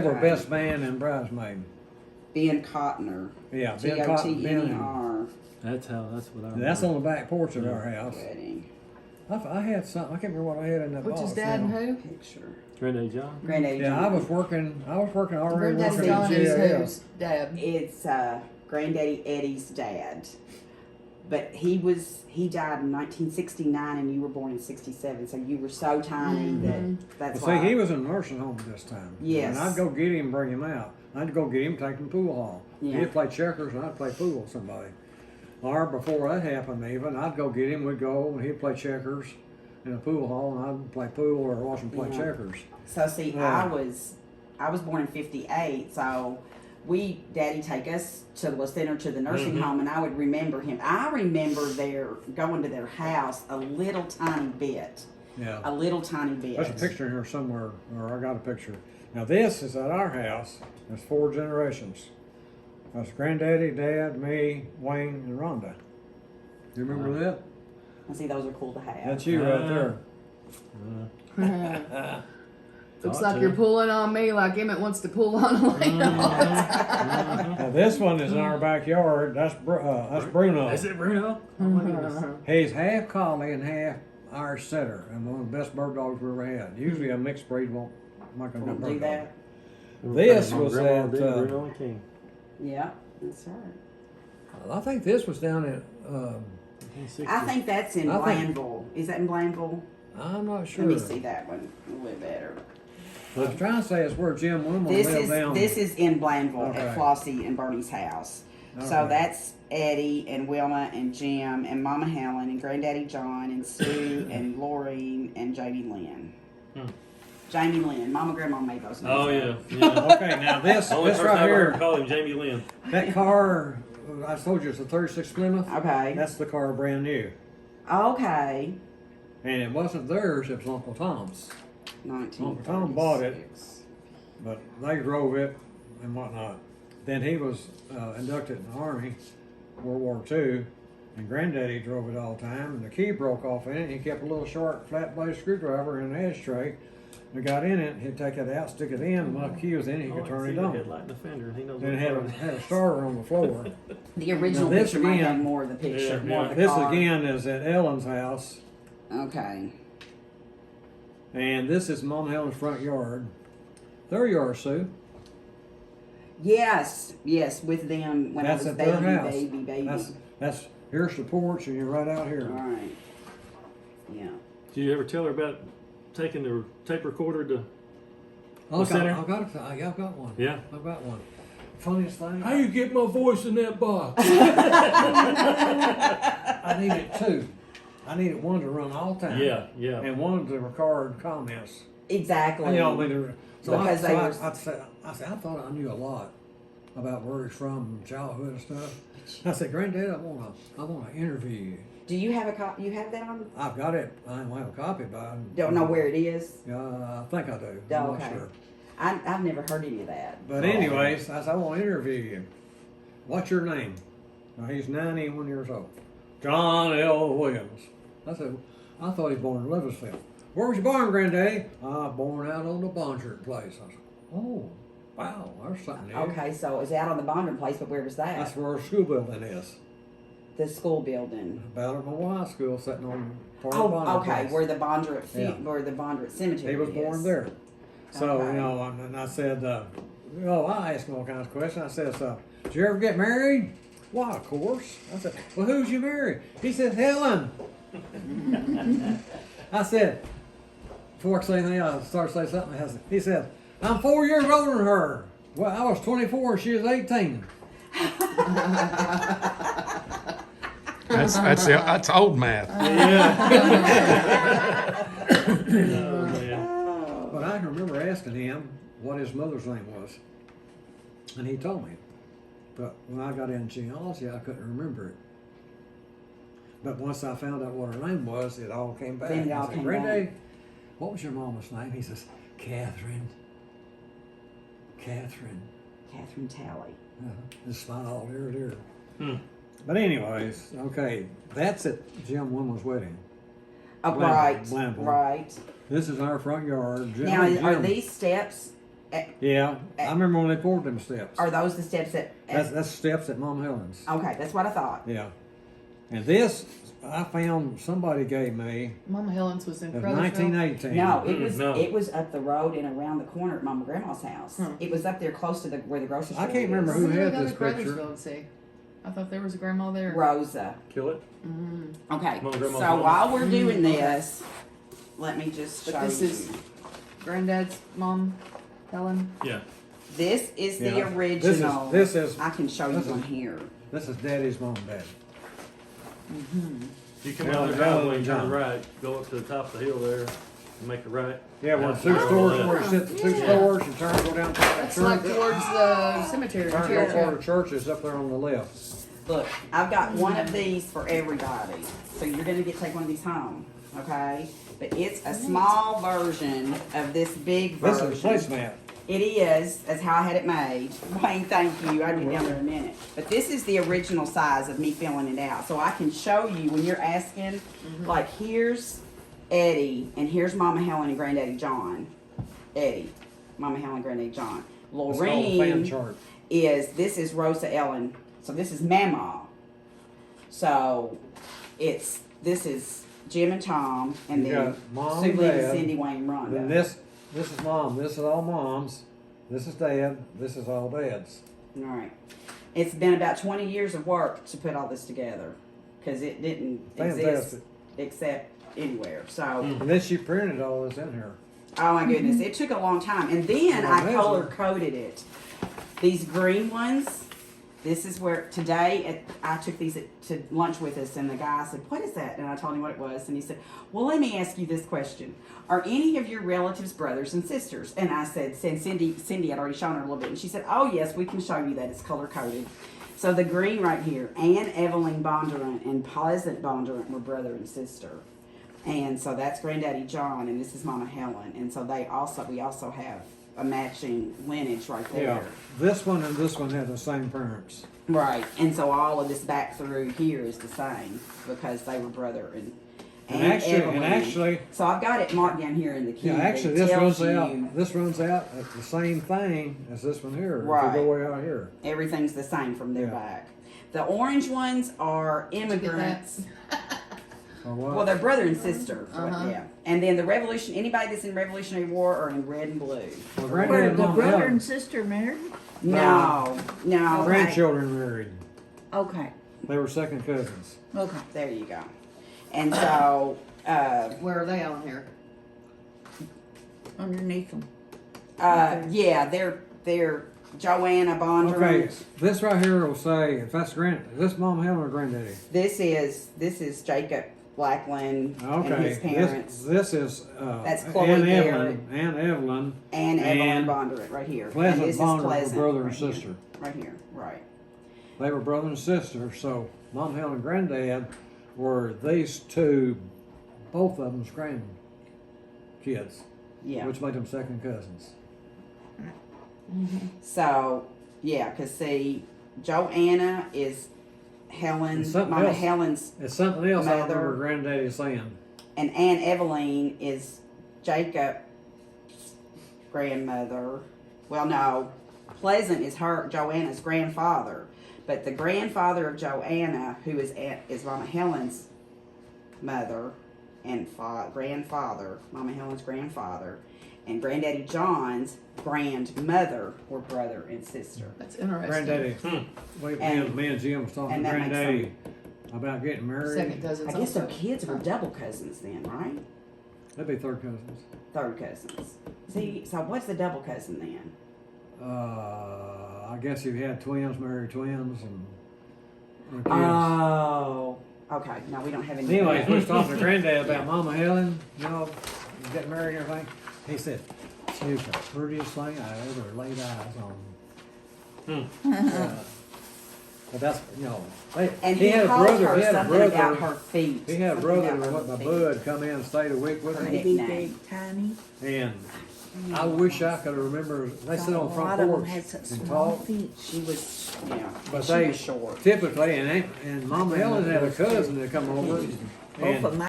They were best man and bridesmaid. Ben Cotner. Yeah, Ben Cotton. Cotner. That's what I remember. That's on the back porch of our house. Wedding I had something. I can't remember what I had in that Which box. is Dad and now. who? picture. Granddaddy John. Granddaddy Yeah, John. I was working already Granddaddy working John at is GAL. who's Dad? It's Granddaddy Eddie's dad. But he died in 1969 and you were born in 67, so you were so tiny that's Well, why. see, he was in a nursing home this time. Yes. And I'd go get him and bring him out. I'd go get him, take him to pool hall. Yeah. He'd play checkers and I'd play pool with somebody. Or before that happened even, I'd go get him, we'd go and he'd play checkers in a pool hall and I'd play pool or watch him play Yeah. checkers. So see, Yeah. I was born in 58, so Daddy take us to the center to the nursing home, and I would remember him. I remember going to their house a little tiny bit. Yeah. A little tiny bit. There's a picture in here somewhere, or I got a picture. Now this is at our house. There's 4 generations. That's Granddaddy, Dad, me, Wayne, and Rhonda. You remember that? I see those are cool to have. That's you right there. Looks Ought like to. you're pulling on me like Emmett wants to pull on Elena. Now this one is in our backyard. That's Bruno. Is it Bruno? Oh my goodness. He's half collie and half Irish setter, and one of the best bird dogs we ever had. Usually a mixed breed won't make a good Won't bird do dog. that. This My was grandma at, did Bruno and King. Yeah, that's right. I think this was down at. 1960. I think that's in I think- Blandville. Is that in Blandville? I'm not sure. Let me see that one a little better. I was trying to say it's where Jim Wimble This lived down. is in Blandville Okay. at Flossie and Bernie's house. So Okay. that's Eddie and Wilma and Jim and Mama Helen and Granddaddy John and Sue and Lorraine and Jamie Lynn. Jamie Lynn. Mama Grandma made those names. Oh up. yeah, yeah. Okay, now this Only this person right I ever heard here, call him Jamie Lynn. that car. I told you it's a 36 Plymouth. Okay. That's the car brand new, Okay. and it wasn't theirs. It was Uncle Tom's. 1936. Uncle Tom bought it, but they drove it and whatnot. Then he was inducted in the Army, World War II, and Granddaddy drove it all the time. And the key broke off in it. He kept a little short flat blade screwdriver in the ashtray. We got in it. He'd take it out, stick it in, and when the key was in, he could turn it The on. headlight and the fender, and he knows Then what it had a starter on the floor. The original Now this picture might again- have more of the picture. Yeah, more of yeah. the This car. again is at Ellen's house, Okay. and this is Mom Helen's front yard. There you are, Sue. Yes, with them when That's I at was their baby, house. baby. That's here's the porch, and you're right out All here. right. Yeah. Did you ever tell her about taking the tape recorder to? I've center? got one. Yeah. I've got one. Funniest thing. How you get my voice in that box? I needed 2. I needed one to run all the time. Yeah, yeah. And one to record comments. Exactly. You know, I mean, so Because they were- I said, I thought I knew a lot about where he's from, childhood and stuff. I said, Granddad, I wanna interview you. Do you have a copy? You have that on? I've got it. I don't have a copy, but I Don't know where it is. I think I do. Oh, I'm okay. not sure. I've never heard any of that. But anyways, I said, I want to interview you. What's your name? Now, he's 91 years old. John L. Williams. I said, I thought he was born in Livingston. Where was you born, Granddaddy? Born out on the Bonchard place. I said, oh, wow, there's something there. Okay, so it was out on the Bonding place, but where was that? That's where our school building is. The school building. About at my high school, sitting on part of the Oh, Bonchard okay, place. where the Bondurant Yeah. where the Bondurant Cemetery He was is. born there. So, Okay. you know, and I said, I asked him all kinds of questions. I said, did you ever get married? Why, of course. I said, well, who'd you marry? He said, Helen. I said, before I say anything, I started to say something. He said, I'm 4 years older than her. Well, I was 24 and she was 18. That's old math. Oh man. But I can remember asking him what his mother's name was. And he told me. But when I got into genealogy, I couldn't remember it. But once I found out what her name was, it all came back. Then it all I said, came Granddaddy, back. what was your mama's name? He says, Catherine. Catherine. Catherine Talley. Just smiled, dear. Hmm. But anyways, okay, that's at Jim Wilma's wedding. Oh, Blandville, right, Blandville. right. This is our front yard. Now, are Jim- these steps Yeah, I remember when they poured them steps. Are those the steps that? That's steps at Mama Helen's. Okay, that's what I thought. Yeah. And this, I found somebody gave me Mama Helen's was in in Crothersville. 1918. No, No. it was up the road and around the corner at Mama Grandma's house. Hmm. It was up there close to where the grocery store I can't remember is. who When did had we go this to picture. Crothersville and see? I thought there was a grandma there. Rosa. Kill it. Mm. Okay, Mama Grandma's so mom. while we're doing this, let me just But show this you. is- Granddad's mom, Helen. Yeah. This is the Yeah. original. This is I can show you this is- one here. this is Daddy's mom and dad. You come Well, out the Helen driveway, and turn John. right, go up to the top of the hill there, and make a right. Yeah, where Yeah. the two stores, Yeah. where it sit, the two Yeah. stores, and turn, go down to that That's like church. towards the cemetery. Turn, Chair. go toward the church is up there on the left. Look, I've got one of these for everybody. So you're gonna take one of these home, okay? But it's a small version of this big This version. is a placemat. It is, that's how I had it made. Wayne, thank you. I'll get down there in a minute. But this is the original size of me filling it out. So I can show you when you're asking, like here's Eddie, and here's Mama Helen and Granddaddy John. Eddie, Mama Helen, Granddaddy John. It's called a fan Lorraine chart. this is Rosa Ellen. So this is Mama. So this is Jim and Tom, and You then got Mom Sue and Lee and Dad. Cindy, Wayne, and Rhonda. Then this is mom. This is all moms. This is dad. This is all dads. All right. It's been about 20 years of work to put all this together because it didn't exist Fantastic. except anywhere. So, And then she printed all this in here. oh my goodness, it took a long time. And then Well, I amazing. color coded it. These green ones, this is where today I took these to lunch with us, and the guy said, "What is that?" And I told him what it was, and he said, "Well, let me ask you this question: are any of your relatives brothers and sisters?" And I said, "Since Cindy had already shown her a little bit," and she said, "Oh yes, we can show you that it's color coded." So the green right here, Anne Evelyn Bondurant and Pleasant Bondurant were brother and sister. And so that's Granddaddy John, and this is Mama Helen. And so we also have a matching lineage right there. Yeah. This one and this one have the same parents. Right. And so all of this back through here is the same because they were brother and Evelyn. Actually, So I've got it marked down here in the key. yeah, that actually, this tells runs out. you This runs out at the same thing as this one here. Right. If you go way out here. everything's the same from their Yeah. back. The orange ones are you get that? immigrants. Or what? Well, they're brother and sister. Uh-huh. Yeah. And then the Revolution, anybody that's in Revolutionary War are in red and blue. Well, Were granddad and the mom brother Helen, and sister married? No. No. grandchildren married. Okay, They were second cousins. okay. There you go. And so, Where are they on here? Underneath them. yeah, they're Joanna Bondurant. Okay, this right here will say if that's this mom Helen or granddaddy. This is Jacob Blackland and Okay, his parents. this is That's Chloe Ann Garrett. Evelyn, Ann Evelyn, and Evelyn and Bondurant right here. Pleasant and this is Bondurant were Pleasant brother and right here. sister. Right here, right. They were brother and sister. So mom Helen and granddad were these two, both of them's grandkids, Yeah. which made them second cousins. So, yeah, because see, Joanna is Helen's, And something Mama else. Helen's, It's something else I Mother. remember granddaddy saying. and Aunt Evelyn is Jacob's grandmother. Well, no, Pleasant is Joanna's grandfather, but the grandfather of Joanna, who is Mama Helen's mother and grandfather, Mama Helen's grandfather, and Granddaddy John's grandmother were brother and sister. That's interesting. Granddaddy, And- me and Jim was talking and to that makes granddaddy about getting married. Second cousins. I guess their also. kids were double cousins then, right? That'd be third cousins. Third cousins. See, so what's the double cousin then? I guess you had twins, married twins, and their kids. Oh, okay. No, we don't have any. Anyways, we was talking to granddad about Mama Helen, getting married and everything. He said, she was the prettiest thing I ever laid eyes on. But that's, And he had a told brother, her he had a something about her brother, feet. he had a Something brother about that her went my feet. bud, come in and stayed a week with Her me. Bitty, nickname. big, tiny. And I wish I could remember, they sit on A the lot front of them porch had such and small talk. feet. She was, But she they was short. typically, and Mama Helen had a cousin that come over, Both and of them